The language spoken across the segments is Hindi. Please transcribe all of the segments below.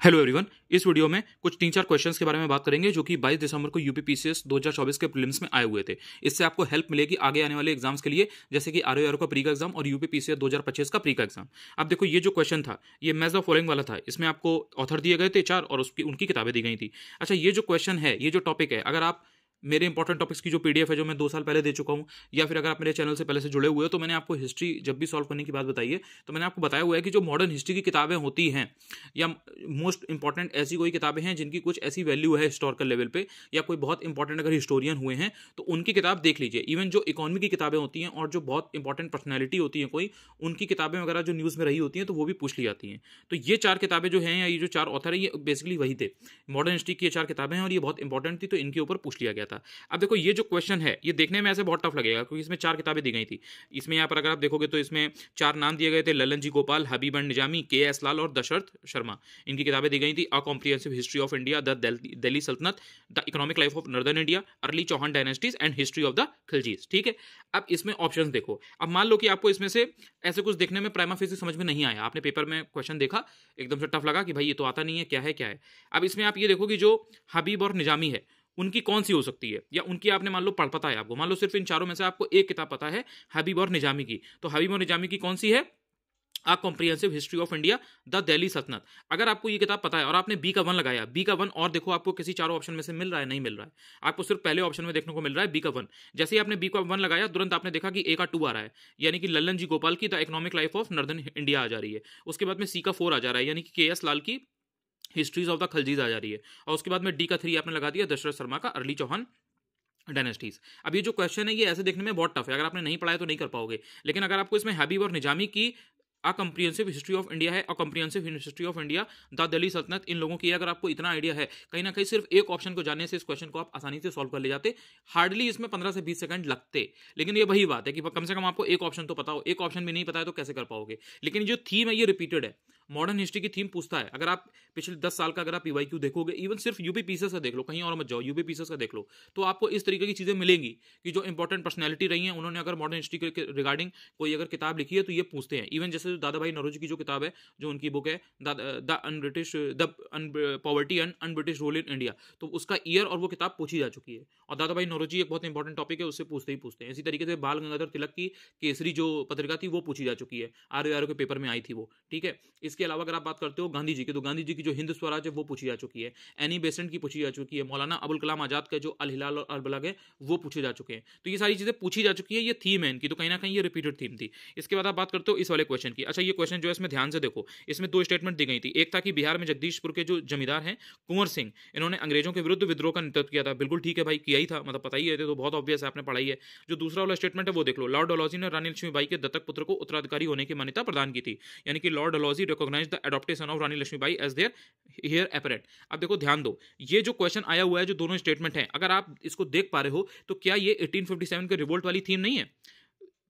हेलो एवरीवन, इस वीडियो में कुछ 3-4 क्वेश्चंस के बारे में बात करेंगे जो कि 22 दिसंबर को यूपीपीसीएस 2024 के प्रीलिम्स में आए हुए थे। इससे आपको हेल्प मिलेगी आगे आने वाले एग्जाम्स के लिए, जैसे कि आरओआर का प्री का एग्जाम और यूपीपीसीएस 2025 का प्री का एग्जाम। अब देखो, ये जो क्वेश्चन था ये मैच द फॉलोइंग वाला था। इसमें आपको ऑथर दिए गए थे 4 और उसकी उनकी किताबें दी गई थी। अच्छा, ये जो क्वेश्चन है, ये जो टॉपिक है, अगर आप मेरे इंपॉर्टेंट टॉपिक्स की जो पीडीएफ है जो मैं 2 साल पहले दे चुका हूँ, या फिर अगर आप मेरे चैनल से पहले से जुड़े हुए हो तो मैंने आपको हिस्ट्री जब भी सॉल्व करने की बात बताई है तो मैंने आपको बताया हुआ है कि जो मॉडर्न हिस्ट्री की किताबें होती हैं या मोस्ट इंपॉर्टेंट ऐसी कोई किताबें हैं जिनकी कुछ ऐसी वैल्यू है हिस्टोरिकल लेवल पे, या कोई बहुत इंपॉर्टेंट अगर हिस्टोरियन हुए हैं तो उनकी किताब देख लीजिए। इवन जो इकोनॉमी की किताबें होती हैं और जो बहुत इंपॉर्टेंट पर्सनैलिटी होती है कोई, उनकी किताबें वगैरह जो न्यूज़ में रही होती हैं तो वो भी पूछ ली जाती हैं। तो ये 4 किताबें जो हैं या ये जो 4 ऑथर है ये बेसिकली वही थे। मॉडर्न हिस्ट्री की ये 4 किताबें हैं और ये बहुत इंपॉर्टेंट थी, तो इनके ऊपर पूछ लिया गया था। अब देखो, ये जो क्वेश्चन है ये देखने में ऐसे बहुत टफ लगेगा क्योंकि इसमें 4 किताबें दी गई थी। इसमें यहाँ पर अगर आप देखोगे तो इसमें 4 नाम दिए गए थे: ललन जी गोपाल, हबीब एंड निजामी, के.एस. लाल और दशरथ शर्मा। इनकी किताबें दी गई थी: a comprehensive history of India, the Delhi sultanate, the economic life of northern India, early Chauhan dynasties and history of the Khiljis. ठीक है, अब इसमें ऑप्शंस देखो। अब मान लो कि आपको इसमें से ऐसे कुछ देखने में प्राइमा फेसी समझ में नहीं आया, आपने पेपर में क्वेश्चन देखा, एकदम से टफ लगा कि भाई ये तो आता नहीं है, क्या है क्या है। अब इसमें आप ये देखो कि जो हबीब और निजामी है उनकी कौन सी हो सकती है, या उनकी आपने मान लो पढ़ पता है आपको, मान लो सिर्फ इन चारों में से आपको एक किताब पता है हबीब और निजामी की, तो हबीब और निजामी की कौन सी है? A comprehensive history of India, the Delhi सल्तनत। अगर आपको ये किताब पता है और आपने बी का 1 लगाया, बी का 1 और देखो आपको किसी चारों ऑप्शन में से मिल रहा है, नहीं मिल रहा है, आपको सिर्फ पहले ऑप्शन में देखने को मिल रहा है बी का 1। जैसे ही आपने बी का 1 लगाया तुरंत आपने देखा कि ए का 2 आ रहा है, यानी कि ललन जी गोपाल की the economic life of northern India आ जा रही है। उसके बाद में सी का 4 आ जा रहा है, यानी कि के.एस. लाल की हिस्ट्रीज ऑफ द खलजीज आ जा रही है। और उसके बाद में डी का 3 आपने लगा दिया, दशरथ शर्मा का अर्ली चौहान डायनेस्टीज। अब ये जो क्वेश्चन है ये ऐसे देखने में बहुत टफ है, अगर आपने नहीं पढ़ा है तो नहीं कर पाओगे। लेकिन अगर आपको इसमें हबीब और निजामी की a comprehensive history of India है, a comprehensive history of India, the Delhi sultanate, इन लोगों की अगर आपको इतना आइडिया है, कहीं ना कहीं सिर्फ एक ऑप्शन को जानने से इस क्वेश्चन को आप आसानी से सॉल्व कर ले जाते। हार्डली इसमें 15 से 20 सेकंड लगते। लेकिन ये वही बात है कि कम से कम आपको एक ऑप्शन तो पता हो, एक ऑप्शन भी नहीं पता है तो कैसे कर पाओगे। लेकिन जो थीम है ये रिपीटेड है, मॉडर्न हिस्ट्री की थीम पूछता है। अगर आप पिछले 10 साल का अगर आप पीवाईक्यू देखोगे, इवन सिर्फ यूपी पीसेस का देख लो, कहीं और मत जाओ, यूपी पीसेस का देख लो, तो आपको इस तरीके की चीजें मिलेंगी कि जो इंपॉर्टेंट पर्सनैलिटी रही हैं उन्होंने अगर मॉडर्न हिस्ट्री के रिगार्डिंग कोई अगर किताब लिखी है तो ये पूछते हैं। इवन जैसे दादा भाई नौरोजी की जो किताब है, जो उनकी बुक है the poverty and un British rule in India, तो उसका ईयर और वो किताब पूछी जा चुकी है। और दादा भाई नौरोजी एक बहुत इंपॉर्टेंट टॉपिक है, उससे पूछते ही पूछते हैं। इसी तरीके से बाल गंगाधर तिलक की केसरी जो पत्रिका थी वो पूछी जा चुकी है, आरओआर के पेपर में आई थी वो। ठीक है, इसके अलावा अगर आप बात करते हो गांधी जी की, तो गांधी जी की जो हिंद स्वराज है वो पूछी जा चुकी है, एनी बेसेंट की पूछी जा चुकी है, मौलाना अबुल कलाम आजाद का जो अल हिलाल और अल बलग है वो पूछे जा चुके हैं। तो ये सारी चीजें पूछी जा चुकी है, ये थीम है इनकी, तो कहीं ना कहीं ये रिपीटेड थीम थी। इसके बाद आप बात करते हो इस वाले क्वेश्चन की। अच्छा, ये क्वेश्चन जो है इसमें ध्यान से देखो, इसमें 2 स्टेटमेंट दी गई थी। एक था कि बिहार में जगदीशपुर के जो जमींदार हैं कुंवर सिंह, इन्होंने अंग्रेजों के विरुद्ध विद्रोह का नेतृत्व किया था। बिल्कुल ठीक है भाई, किया ही था, मतलब पता ही है, तो बहुत ऑब्वियस है, आपने पढ़ाई है। जो दूसरा वाला स्टेटमेंट है वो देख लो, लॉर्ड डलहौजी ने रानी लक्ष्मीबाई के दत्तक पुत्र को उत्तराधिकारी होने की मान्यता प्रदान की थी, यानी कि Lord Dalhousie recognise the adoptation of Rani Laxmibai as their heir apparent. अब देखो ध्यान दो, ये जो क्वेश्चन आया हुआ है, जो दोनों स्टेटमेंट हैं, अगर आप इसको देख पा रहे हो तो क्या ये 1857 के रिवोल्ट वाली थीम नहीं है?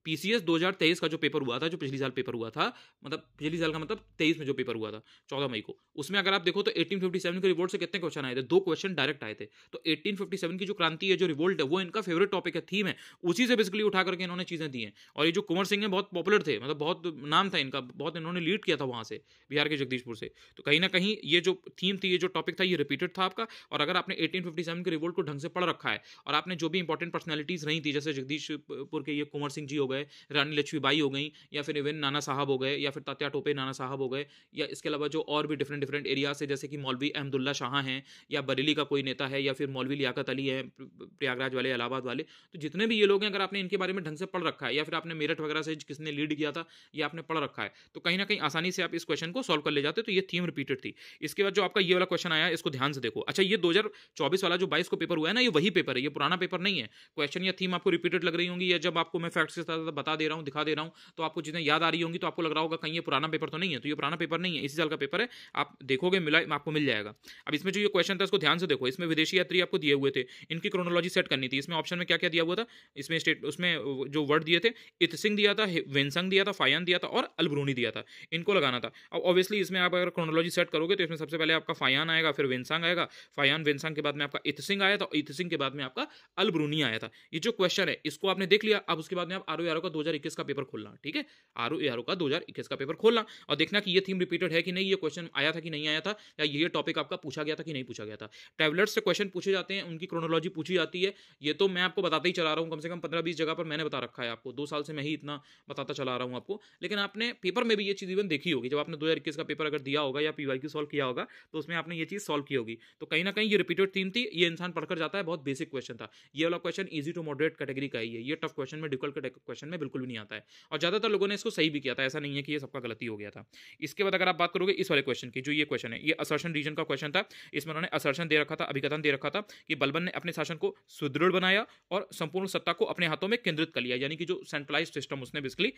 पीसीएस 2023 का जो पेपर हुआ था, जो पिछली साल पेपर हुआ था, मतलब पिछली साल का मतलब 23 में जो पेपर हुआ था 14 मई को, उसमें अगर आप देखो तो 1857 के रिवोल्ट से कितने क्वेश्चन आए थे? 2 क्वेश्चन डायरेक्ट आए थे। तो 1857 की जो क्रांति है, जो रिवोल्ट है, वो इनका फेवरेट टॉपिक है, थीम है, उसी से बेसिकली उठा करके इन्होंने चीजें दी हैं। और ये जो कुंवर सिंह है बहुत पॉपुलर थे, मतलब बहुत नाम था इनका, बहुत इन्होंने लीड किया था वहां से, बिहार के जगदीशपुर से। तो कहीं ना कहीं ये जो थीम थी, ये जो टॉपिक था, ये रिपीटेड था आपका। और अगर आपने 1857 के रिवोल्ट को ढंग से पढ़ रखा है और आपने जो भी इंपॉर्टेंट पर्सनैलिटीज रही थी, जैसे जगदीशपुर के ये कुंवर सिंह जी हो गए, रानी लक्ष्मीबाई हो गई, या फिर इवन नाना साहब हो गए, या फिर तात्या टोपे नाना साहब हो गए, या इसके अलावा जो और भी डिफरेंट डिफरेंट एरियाज है, जैसे कि मौलवी अहमदुल्ला शाह हैं, या बरेली का कोई नेता है, या फिर मौलवी लियाकत अली है प्रयागराज वाले, इलाहाबाद वाले, तो जितने भी ये लोग हैं, अगर आपने इनके बारे में ढंग से पढ़ रखा है, या फिर आपने मेरठ वगैरह से किसने लीड किया था ये आपने पढ़ रखा है, तो कहीं ना कहीं आसानी से आप इस क्वेश्चन को सॉल्व कर ले जाते। तो ये थीम रिपीटेड थी। इसके बाद जो आपका ये वाला क्वेश्चन आया, इसको ध्यान से देखो। अच्छा, ये 2024 वाला जो 22 को पेपर हुआ है ना, ये वही पेपर है, ये पुराना पेपर नहीं है। क्वेश्चन या थीम आपको रिपीटेड लग रही होंगी, या जब आपको मैं फैक्ट्स के साथ बता दे रहा हूँ, दिखा दे रहा हूँ, तो आपको चीजें याद आ रही होंगी, तो आपको लग रहा होगा कहीं ये पुराना पेपर तो नहीं है। तो ये पुराना पेपर नहीं है, इसी साल का पेपर है, आप देखोगे मिला आपको मिल जाएगा। अब इसमें जो ये क्वेश्चन था इसको ध्यान से देखो। इसमें विदेशी यात्री आपको दिए हुए थे, इनकी क्रोनोलॉजी सेट करनी थी। इसमें ऑप्शन में क्या क्या दिया हुआ था, इसमें उसमें जो वर्ड दिए थे, इतसिंग दिया था, वेनसंग दिया था, फायान दिया था और अलब्रूनी दिया था, इनको लगाना था। अब ऑब्वियसली इसमें आप अगर क्रोनोलॉजी सेट करोगे तो इसमें सबसे पहले आपका फायान आएगा, फिर वेनसंग आएगा, फायान वेनसंग के बाद में आपका इतसिंग आया था, इतसिंग के बाद में आपका अलब्रूनी आया था। ये जो क्वेश्चन है इसको आपने देख लिया। अब उसके बाद में आप आरओआर आर का 2021 का पेपर खोलना, ठीक है, RO का 2021 का पेपर खोलना और देखना कि ये थीम रिपीटेड है कि नहीं, ये क्वेश्चन आया था कि नहीं आया था, या ये टॉपिक आपका पूछा गया था कि नहीं पूछा गया था। टैबलेट से क्वेश्चन पूछे जाते हैं, उनकी क्रोनोलॉजी पूछी जाती है, ये तो मैं आपको बताते ही चला रहा हूँ, कम से कम 15-20 जगह पर मैंने बता रखा है आपको, 2 साल से मैं ही इतना बताता चला रहा हूँ आपको। लेकिन आपने पेपर में भी ये चीज़ इवन देखी होगी, जब आपने 2021 का पेपर अगर दिया होगा या PYQ सॉल्व किया होगा, तो उसमें आपने ये चीज़ सॉल्व की होगी। तो कहीं ना कहीं ये रिपीटेड थीम थी, ये इंसान पढ़कर जाता है, बहुत बेसिक क्वेश्चन था। ये वाला question easy to moderate category का ही है, ये टफ क्वेश्चन में, डिफिकल्ट क्वेश्चन में बिल्कुल भी नहीं आता है, और ज़्यादातर लोगों ने इसको सही भी किया था, ऐसा नहीं है कि ये सबका गलती हो गया था। इसके बाद अगर आप बात करोगे इस वाले क्वेश्चन की, जो ये क्वेश्चन है, ये असर्शन रीजन का क्वेश्चन था। इसमें उन्होंने असर्शन दे रखा था, अभिकथन दे रखा था कि बलबन ने अपने शासन को सुदृढ़ बनाया और संपूर्ण सत्ता को अपने हाथों में केंद्रित कर लिया, यानी कि जो सेंट्रलाइज सिस्टम उसने बेसिकली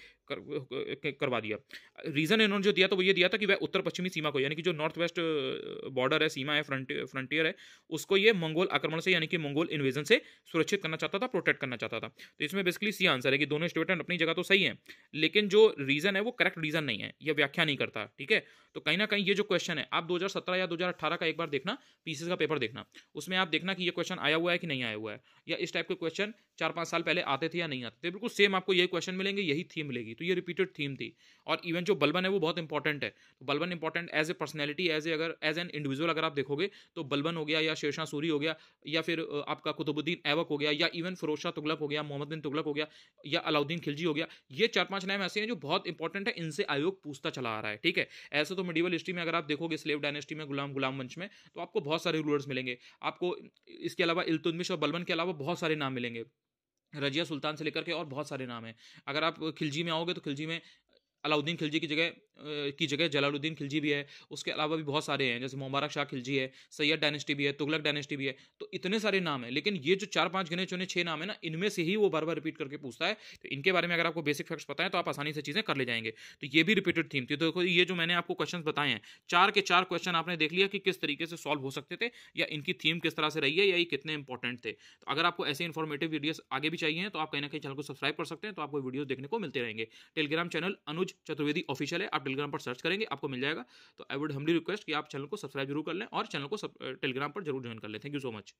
करवा दिया। रीजन इन्होंने जो दिया तो वो ये दिया था कि वह उत्तर पश्चिमी सीमा को, यानी कि जो नॉर्थ वेस्ट बॉर्डर है, सीमा है, फ्रंटियर है, उसको ये मंगोल आक्रमण से, यानी कि मंगोल इन्वेजन से सुरक्षित करना चाहता था, प्रोटेक्ट करना चाहता था। तो इसमें बेसिकली सी आंसर है कि दोनों स्टेटमेंट अपनी जगह तो सही है, लेकिन जो रीजन है वो करेक्ट रीजन नहीं है, यह व्याख्या नहीं करता, ठीक है। तो कहीं ना कहीं ये जो क्वेश्चन है, आप 2017 या 2018 का एक बार देखना, पीसीएस का पेपर देखना, उसमें आप देखना कि ये क्वेश्चन आया हुआ है कि नहीं आया हुआ है, या इस टाइप के क्वेश्चन 4-5 साल पहले आते थे या नहीं आते थे, बिल्कुल सेम आपको यही क्वेश्चन मिलेंगे, यही थीम मिलेगी। तो ये रिपीटेड थीम थी। और इवन जो बलबन है वो बहुत इंपॉर्टेंट है। तो Balban important as a personality, as an individual अगर आप देखोगे तो बलबन हो गया, या शेरशाह सूरी हो गया, या फिर आपका कुतुबुद्दीन ऐबक हो गया, या इवन फिरोज शाह तुगलक हो गया, मोहम्मद बिन तुगलक हो गया, या अलाउद्दीन खिलजी हो गया, ये 4-5 नाम ऐसे हैं जो बहुत इंपॉर्टेंट है, इनसे आयोग पूछता चला आ रहा है, ठीक है। ऐसे तो मिडिवल हिस्ट्री में अगर आप देखोगे, स्लेव डायनेस्टी में, गुलाम वंश में, तो आपको बहुत सारे रूलर्स मिलेंगे। आपको इसके अलावा इल्तुतमिश और बलबन के अलावा बहुत सारे नाम मिलेंगे, रजिया सुल्तान से लेकर के और बहुत सारे नाम हैं। अगर आप खिलजी में आओगे तो खिलजी में अलाउद्दीन खिलजी की जगह जलालुद्दीन खिलजी भी है। उसके अलावा भी बहुत सारे हैं, जैसे मुबारक शाह खिलजी है, सैयद डायनेस्टी भी है, तुगलक डायनेस्टी भी है। तो इतने सारे नाम हैं, लेकिन ये जो 4-5 गिने चुने 6 नाम है ना, इनमें से ही वो बार बार रिपीट करके पूछता है। तो इनके बारे में अगर आपको बेसिक फैक्ट्स पता है तो आप आसानी से चीज़ें कर ले जाएंगे। तो ये भी रिपीटेड थीम थी। तो देखो, ये जो मैंने आपको क्वेश्चन बताए हैं, 4 के 4 क्वेश्चन आपने देख लिया कि किस तरीके से सॉल्व हो सकते थे, या इनकी थीम किस तरह से रही है, या ये कितने इंपॉर्टेंट थे। तो अगर आपको ऐसे इन्फॉर्मेटिव वीडियोस आगे भी चाहिए तो आप कहीं ना कहीं चैनल को सब्सक्राइब कर सकते हैं, तो आपको वीडियो देखने को मिलते रहेंगे। टेलीग्राम चैनल अनुज चतुर्वेदी ऑफिशियल है, आप टेलीग्राम पर सर्च करेंगे आपको मिल जाएगा। तो आई वुड हम्बली रिक्वेस्ट कि आप चैनल को सब्सक्राइब जरूर कर लें, और चैनल को टेलीग्राम पर जरूर ज्वाइन कर लें। Thank you so much.